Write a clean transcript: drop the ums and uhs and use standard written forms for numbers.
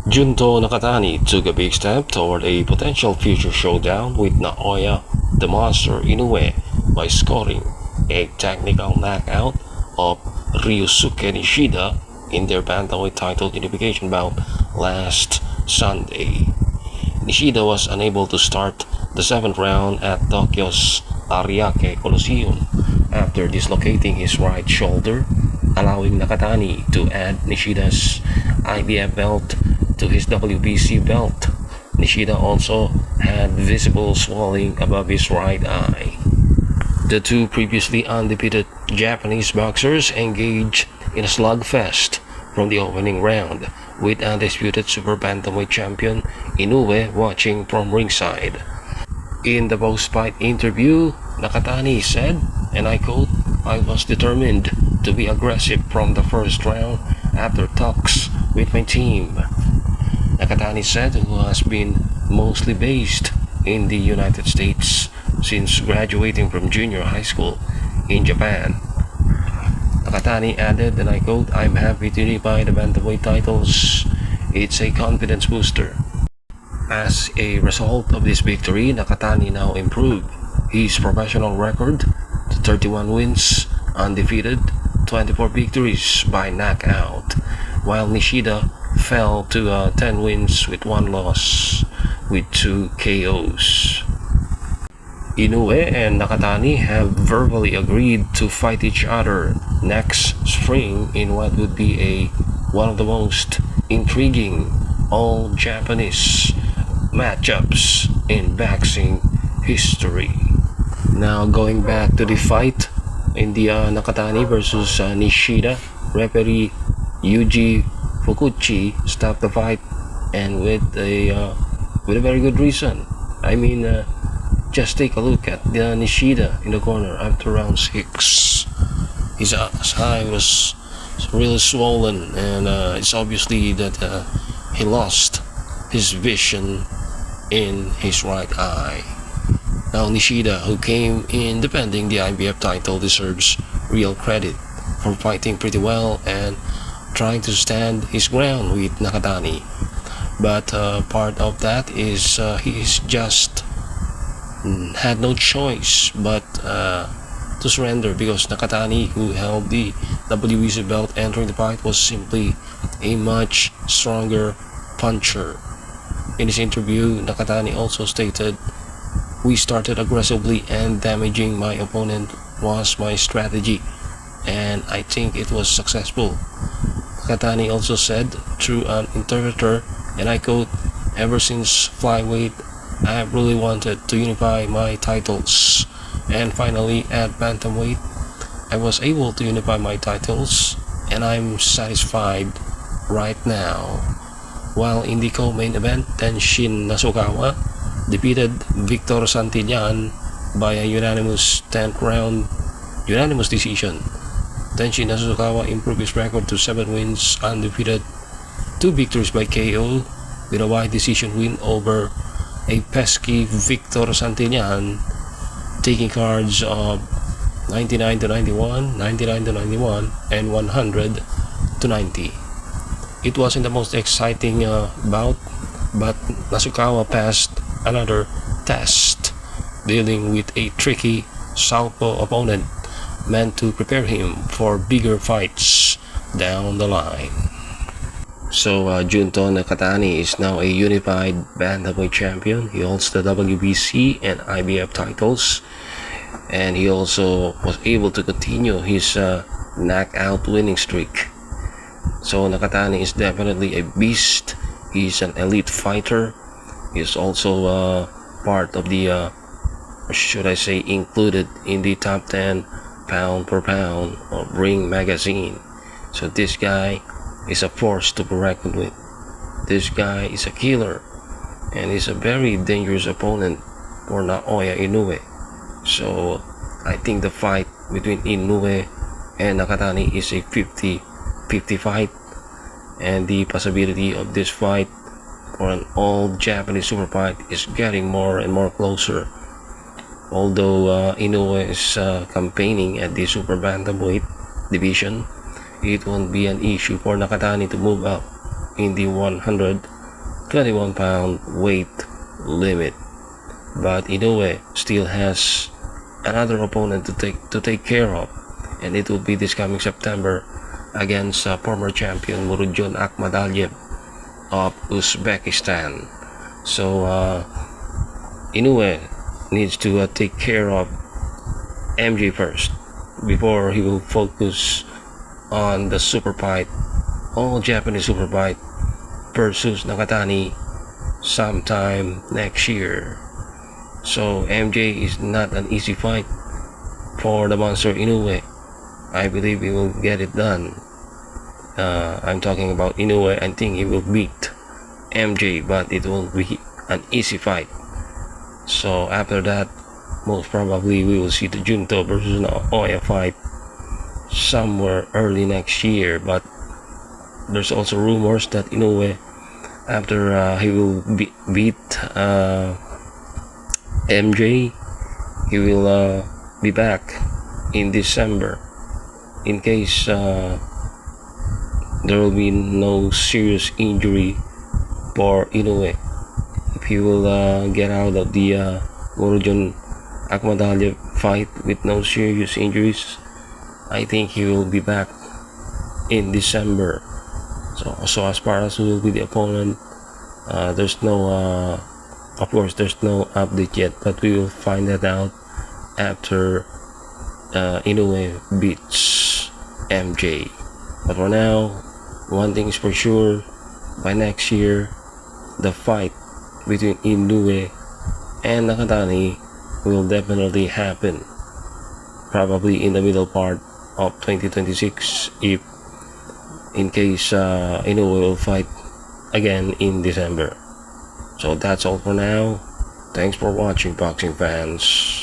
Junto Nakatani took a big step toward a potential future showdown with Naoya the Monster Inoue by scoring a technical knockout of Ryosuke Nishida in their bantamweight title unification bout last Sunday. Nishida was unable to start the 7th round at Tokyo's Ariake Coliseum after dislocating his right shoulder, allowing Nakatani to add Nishida's IBF belt to his WBC belt. Nishida also had visible swelling above his right eye. The two previously undefeated Japanese boxers engaged in a slugfest from the opening round, with undisputed super bantamweight champion Inoue watching from ringside. In the post-fight interview, Nakatani said, and I quote, "I was determined to be aggressive from the first round after talks with my team." Nakatani said, who has been mostly based in the United States since graduating from junior high school in Japan. Nakatani added, and I quote, "I'm happy to unify the bantamweight titles. It's a confidence booster." As a result of this victory, Nakatani now improved his professional record to 31 wins, undefeated, 24 victories by knockout, while Nishida fell to 10 wins with 1 loss with 2 KOs. Inoue and Nakatani have verbally agreed to fight each other next spring in what would be one of the most intriguing all-Japanese matchups in boxing history. Now going back to the fight in the Nakatani versus Nishida, referee Yuji Fukuchi stopped the fight, and with a very good reason. I mean, just take a look at the Nishida in the corner after round 6. His eye was really swollen, and it's obviously that he lost his vision in his right eye. Now Nishida, who came in defending the IBF title, deserves real credit for fighting pretty well and trying to stand his ground with Nakatani. But part of that is he's just had no choice but to surrender, because Nakatani, who held the WBC belt entering the fight, was simply a much stronger puncher. In his interview, Nakatani also stated, "We started aggressively, and damaging my opponent was my strategy, and I think it was successful." Nakatani also said through an interpreter, and I quote, "Ever since flyweight, I have really wanted to unify my titles, and finally at bantamweight, I was able to unify my titles, and I'm satisfied right now." While in the co-main event, Tenshin Nasukawa defeated Victor Santillan by a unanimous 10th round unanimous decision. Tenshin Nasukawa improved his record to 7 wins, undefeated, 2 victories by KO, with a wide decision win over a pesky Victor Santillan, taking cards of 99-91, 99-91, and 100-90. It wasn't the most exciting bout, but Nasukawa passed another test, dealing with a tricky southpaw opponent meant to prepare him for bigger fights down the line. So Junto Nakatani is now a unified bantamweight champion. He holds the WBC and IBF titles, and he also was able to continue his knockout winning streak. So Nakatani is definitely a beast. He's an elite fighter. He's also part of the, should I say, included in the top 10 pound per pound of Ring magazine. So this guy is a force to be reckoned with. This guy is a killer, and he's a very dangerous opponent for Naoya Inoue. So I think the fight between Inoue and Nakatani is a 50-50 fight, and the possibility of this fight for an all-Japanese super fight is getting more and more closer. Although Inoue is campaigning at the super bantamweight division, it won't be an issue for Nakatani to move up in the 100 21-pound weight limit. But Inoue still has another opponent to take care of, and it will be this coming September against former champion Murodjon Akhmadaliev of Uzbekistan. So Inoue needs to take care of MJ first before he will focus on the super fight, all Japanese super fight versus Nakatani sometime next year. So MJ is not an easy fight for the monster Inoue. I believe he will get it done. I'm talking about Inoue. I think he will beat MJ, but it won't be an easy fight. So after that, most probably we will see the Junto versus NAOYA fight somewhere early next year. But there's also rumors that Inoue, after he will beat MJ, he will be back in December in case there will be no serious injury for Inoue. If he will get out of the Murodjon Akhmadaliev fight with no serious injuries, I think he will be back in December. So as far as who will be the opponent, there's no of course there's no update yet, but we will find that out after Inoue beats MJ. But for now, one thing is for sure, by next year the fight between Inoue and Nakatani will definitely happen, probably in the middle part of 2026, if in case Inoue will fight again in December. So that's all for now. Thanks for watching, boxing fans.